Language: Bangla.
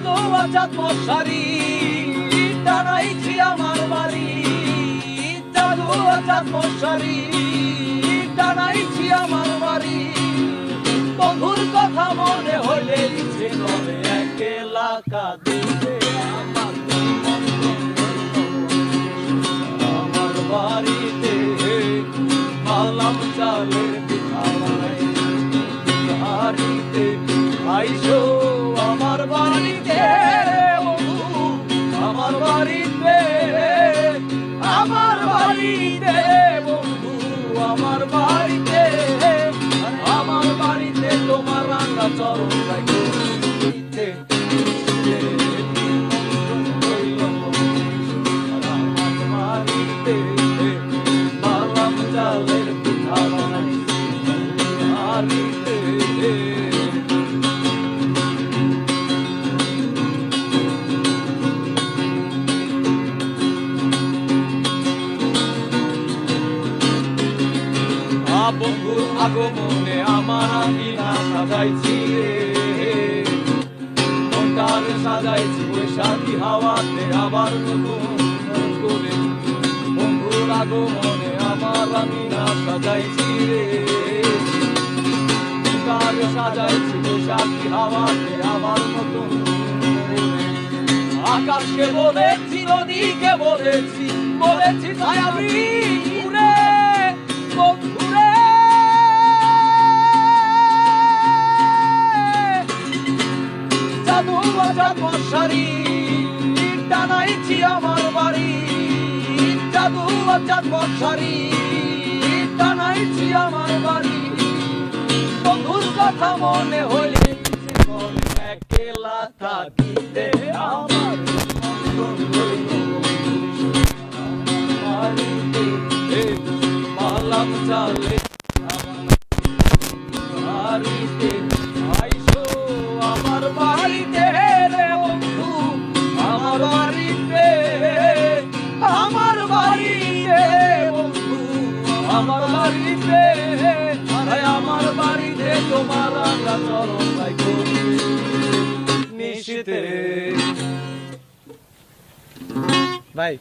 জাদু চাঁদ মশারি টানাইছি আমার বাড়ি, জাদু চাঁদ মশারি টানাইছি আমার বাড়ি। বন্ধুর কথা মনে হলে ইচ্ছে করে একলা কাঁদিতে আমার আমার বাড়িতে মালাম চালের পিঠা বানাই বাড়িতে আইসো আমার বাড়িতে বন্ধু আমার বাড়িতে আমার বাড়িতে বন্ধু আমার বাড়িতে আমার বাড়িতে তোমার রাঙা চরণ রাখতে বাড়িতে মালাম চালের পিঠা বানাই বাড়িতে। বন্ধুর আগমনে আমার আঙিনা সাজাইছি রে, মনটারে সাজাইছি বৈশাখী হাওয়াতে আবার নতুন করে। বন্ধুর আগমনে আমার আঙিনা সাজাইছি রে, মনটারে সাজাইছি বৈশাখী হাওয়াতে আবার নতুন করে। আকাশকে বলেছি নদীকে বলেছি বলেছি ছায়াবি উড়ে বন্ধুরে জাদু চাঁদ মশারি টানাইছি আমার বাড়ি, জাদু চাঁদ মশারি টানাইছি আমার বাড়ি। বন্ধুর কথা মনে হইলে একলা থাকিতে আমার মালাম চালে বাড়িতে আইসো আমার বাড়িতে রে বন্ধু আমার বাড়িতে আমার বাড়িতে বন্ধু আমার বাড়িতে আমার বাড়িতে তোমার রাঙা চরণ রাখো নিশীথে। ভাই